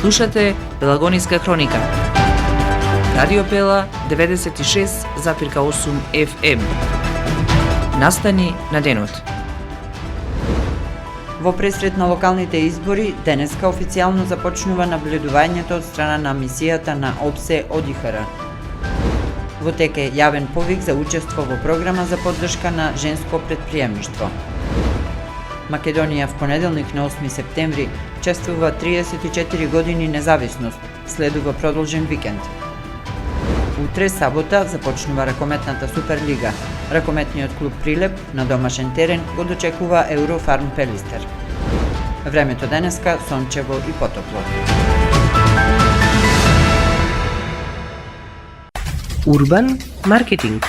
Слушате Пелагониска хроника. Радио Пела 96,8 FM. Настани на денот. Во пресред на локалните избори, денеска официјално започнува наблюдувањето од страна на мисијата на ОПСЕ ОДИХР. Во тек е јавен повик за учество во програма за поддршка на женско предприемништво. Македонија в понеделник на 8 септември чествува 34 години независност, следува продолжен викенд. Утре, сабота, започнува ракометната Суперлига. Ракометниот клуб Прилеп на домашен терен го дочекува Еврофарм Пелистер. Времето денеска сончево и потопло. Урбан маркетинг.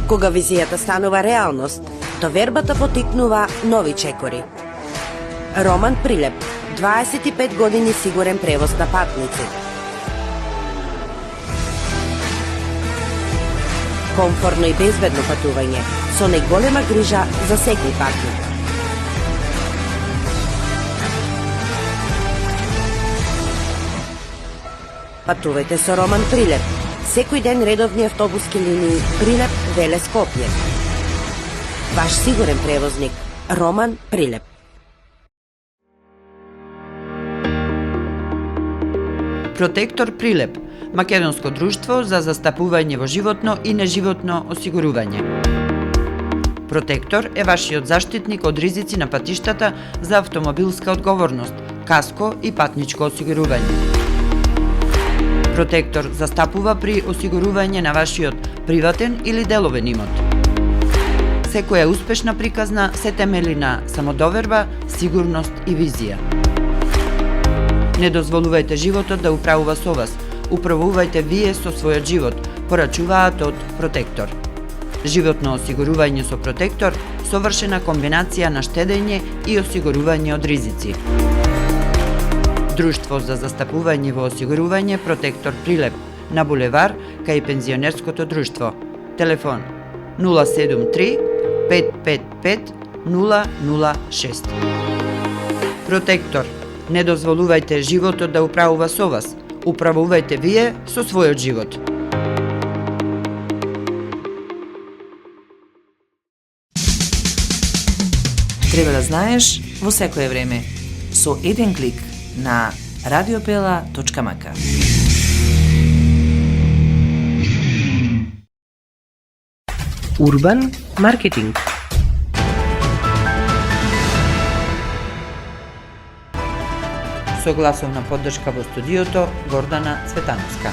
Кога визијата станува реалност, довербата потикнува нови чекори. Роман Прилеп, 25 години сигурен превоз на патници. Комфорно и безбедно патување, со најголема грижа за секој патник. Патувајте со Роман Прилеп. Секој ден редовни автобуски линии Прилеп, Велес, Скопје. Ваш сигурен превозник Роман Прилеп. Протектор Прилеп, македонско друштво за застапување во животно и неживотно осигурување. Протектор е вашиот заштитник од ризици на патиштата за автомобилска одговорност, каско и патничко осигурување. Протектор застапува при осигурување на вашиот приватен или деловен имот. Секоја успешна приказна се темели на самодоверба, сигурност и визија. Не дозволувајте животот да управува со вас. Управувајте вие со својот живот, порачуваат од Протектор. Животно осигурување со Протектор, совршена комбинација на штедење и осигурување од ризици. Друштво за застапување во осигурување Протектор Прилеп на булевар кај пензионерското друштво. Телефон 073 555 006. Протектор. Не дозволувајте животот да управува со вас. Управувајте вие со својот живот. Треба да знаеш во секое време со еден клик на radiopela.mk. Урбан маркетинг. Со гласовна поддршка во студиото Гордана Цветановска.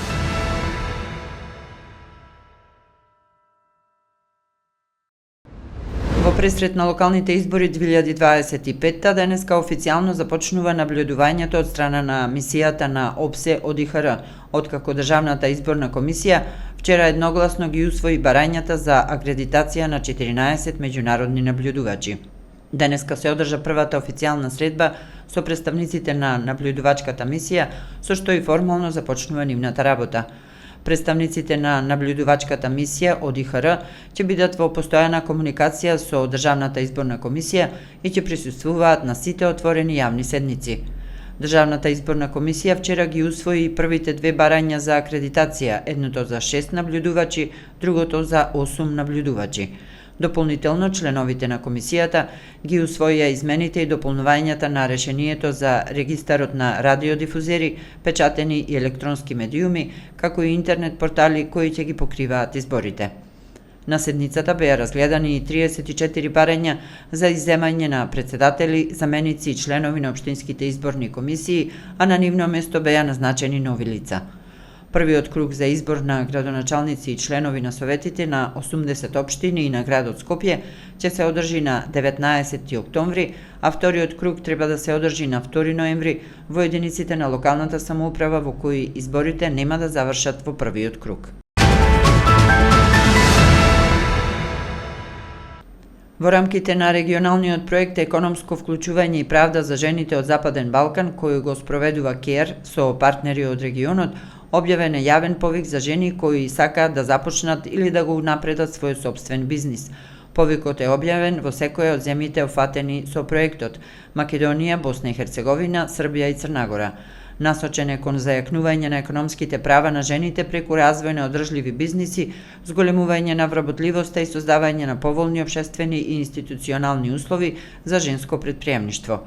Во пресред на локалните избори 2025 денеска официјално започнува наблюдувањето од страна на мисијата на ОПСЕ ОДИХР, откако Државната изборна комисија вчера едногласно ги усвои барањата за акредитација на 14 меѓународни наблюдувачи. Денеска се одржа првата официјална средба со представниците на наблюдувачката мисија, со што и формално започнува нивната работа. Представниците на наблюдувачката мисија ОДИХР ќе бидат во постојана комуникација со Државната изборна комисија и ќе присуствуваат на сите отворени јавни седници. Државната изборна комисија вчера ги усвои првите две барања за акредитација, едното за 6 наблюдувачи, другото за 8 наблюдувачи. Дополнително, членовите на комисијата ги усвоија измените и дополнувањата на решението за регистарот на радиодифузери, печатени и електронски медиуми, како и интернет портали кои ќе ги покриваат изборите. На седницата беа разгледани и 34 барања за изземање на председатели, заменици и членови на општинските изборни комисии, а на нивно место беа назначени нови лица. Првиот круг за избор на градоначалници и членови на советите на 80 општини и на градот Скопје ќе се одржи на 19 октомври, а вториот круг треба да се одржи на 2 ноември во единиците на локалната самоуправа во кои изборите нема да завршат во првиот круг. Во рамките на регионалниот проект Економско вклучување и правда за жените од Западен Балкан, кој го спроведува КЕР со партнери од регионот, објавен е јавен повик за жени кои сакаат да започнат или да го напредат својот сопствен бизнис. Повикот е објавен во секоја од земјите офатени со проектот: Македонија, Босна и Херцеговина, Србија и Црна Гора. Насочен е кон зајакнување на економските права на жените преку развој на одржливи бизниси, зголемување на вработливоста и создавање на поволни општествени и институционални услови за женско претприемништво.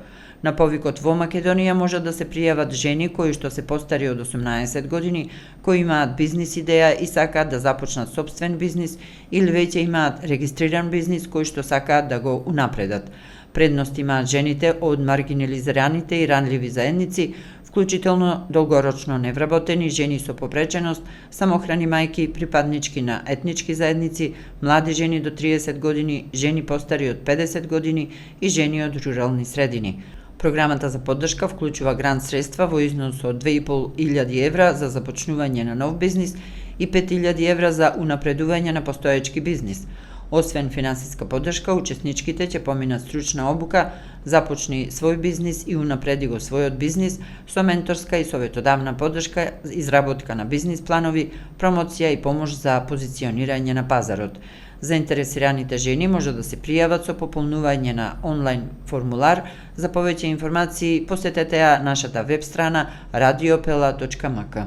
На повикот во Македонија може да се пријават жени кои што се постари од 18 години, кои имаат бизнис идеја и сакаат да започнат сопствен бизнис или веќе имаат регистриран бизнис кои што сакаат да го унапредат. Предност имаат жените од маргинализираните и ранливи заедници, вклучително долгорочно невработени, жени со попреченост, самохрани мајки, припаднички на етнички заедници, млади жени до 30 години, жени постари од 50 години и жени од рурални средини. Програмата за поддршка вклучува грант средства во износ од 2.500 евра за започнување на нов бизнис и 5.000 евра за унапредување на постоечки бизнис. Освен финансиска поддршка, учесничките ќе поминат стручна обука, започни свој бизнис и унапреди го својот бизнис со менторска и советодавна поддршка, изработка на бизнис планови, промоција и помош за позиционирање на пазарот. Заинтересираните жени може да се пријават со пополнување на онлайн формулар. За повеќе информации посетете ја нашата веб страна radiopela.mk.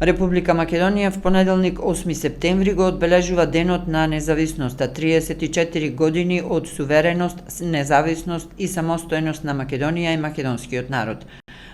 Република Македонија в понеделник 8 септември го одбележува Денот на независноста, 34 години од сувереност, независност и самостојност на Македонија и македонскиот народ.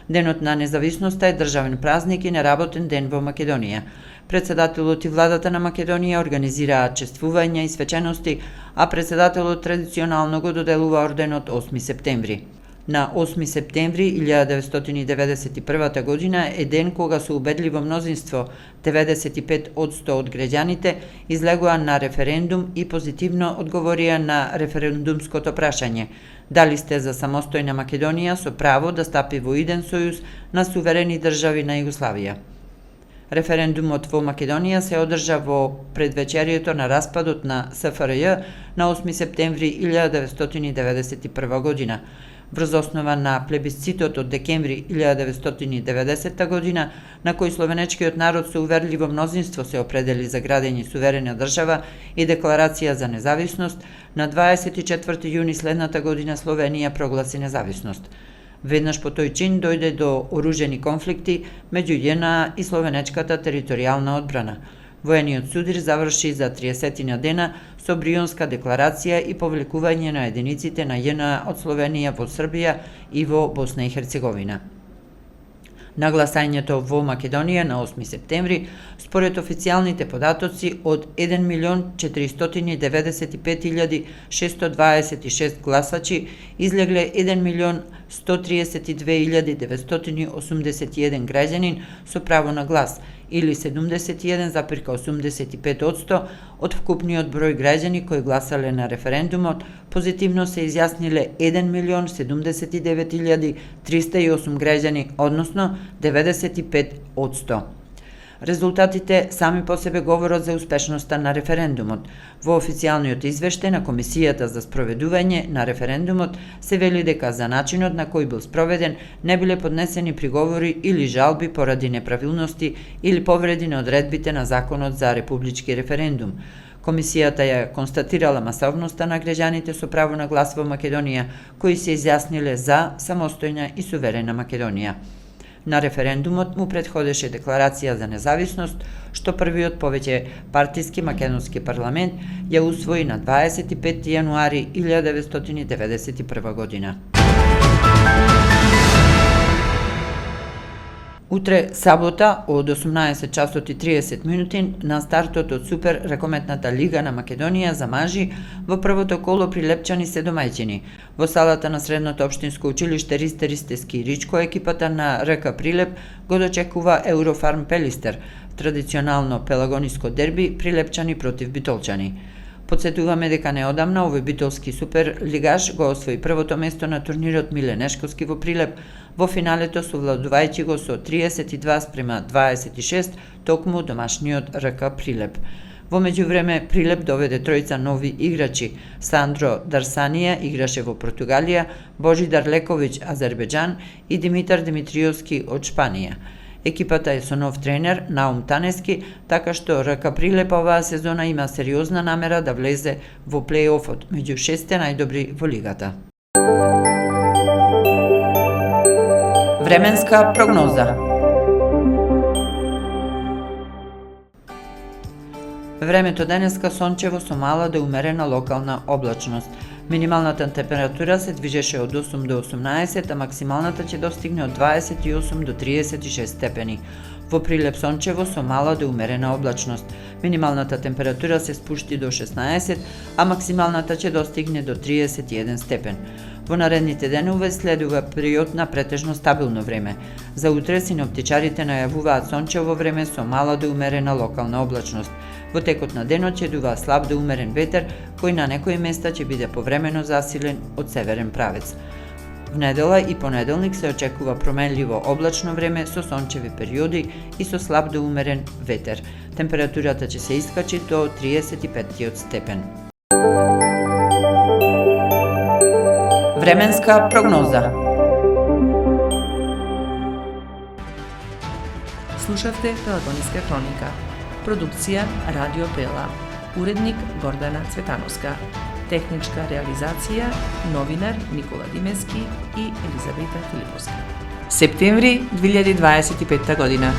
Денот на независноста е државен празник и неработен ден во Македонија. Председателот и владата на Македонија организираат чествувања и свечености, а председателот традиционално го доделува орденот 8 септември. На 8 септември 1991 година е ден кога со убедливо мнозинство 95% од граѓаните излегоа на референдум и позитивно одговорија на референдумското прашање: дали сте за самостојна Македонија со право да стапи во иден сојуз на суверени држави на Југославија. Референдумот во Македонија се одржа во предвечерието на распадот на СФРЈ на 8 септември 1991 година. Врз основа на плебисцитот од декември 1990 година, на кој словенечкиот народ со уверливо мнозинство се определи за градење суверена држава и декларација за независност, на 24 јуни следната година Словенија прогласи независност. Веднаш по тој чин дојде до оружени конфликти меѓу ЈНА и словенечката територијална одбрана. Воениот судир заврши за 30 дена со Брионска декларација и повлекување на единиците на ЈНА од Словенија во Србија и во Босна и Херцеговина. На гласањето во Македонија на 8 септември, според официјалните податоци, од 1.495.626 гласачи, излегле 1.132.981 граѓанин со право на глас, или 71,85% од вкупниот број граѓани кои гласале на референдумот. Позитивно се изјасниле 1.079.308 граѓани, односно 95%. Резултатите сами по себе говорат за успешноста на референдумот. Во официјалниот извештај на Комисијата за спроведување на референдумот се вели дека за начинот на кој бил спроведен не биле поднесени приговори или жалби поради неправилности или повреди на одредбите на Законот за републички референдум. Комисијата ја констатирала масовноста на граѓаните со право на глас во Македонија, кои се изјасниле за самостојна и суверена Македонија. На референдумот му претходеше декларација за независност, што првиот повеќе партиски македонски парламент ја усвои на 25 јануари 1991 година. Утре, сабота, од 18 часот и 30 минути, на стартот од Супер ракометната лига на Македонија за мажи, во првото коло Прилепчани се домаќини. Во салата на Средното општинско училиште Ристе Ристески Ричко, екипата на РК Прилеп го дочекува Eurofarm Пелистер, традиционално пелагониско дерби Прилепчани против битолчани. Подсетуваме дека неодамна овој битолски супер лигаш го освои првото место на турнирот Миле Нешковски во Прилеп, во финалето совладувајќи го со 32:26 токму домашниот РК Прилеп. Во меѓувреме Прилеп доведе тројца нови играчи. Сандро Дарсанија играше во Португалија, Божидар Лековиќ Азербеџан и Димитар Димитриевски од Шпанија. Екипата е со нов тренер Наум Танески, така што РК Прилеп оваа сезона има сериозна намера да влезе во плей-офот меѓу 6 најдобри во лигата. Временска прогноза. Времето денеска сончево со мала до умерена локална облачност. Минималната температура се движеше од 8 до 18, а максималната ќе достигне од 28 до 36 степени. Во Прилеп сончево со мала до умерена облачност. Минималната температура се спушти до 16, а максималната ќе достигне до 31 степен. Во наредните денови следува период на претежно стабилно време. За утре синоптичарите најавуваат сончево време со мала до умерена локална облачност. Во текот на денот ќе дува слаб до умерен ветер, кој на некои места ќе биде повремено засилен од северен правец. В недела и понеделник се очекува променливо облачно време со сончеви периоди и со слаб до умерен ветер. Температурата ќе се искачи до 35 степен. Временска прогноза. Слушавте Пелагонска хроника. Продукција Радио Пела. Уредник Гордана Цветановска. Техничка реализација новинар Никола Димески и Елизавета Филиповска. Септември 2025 година.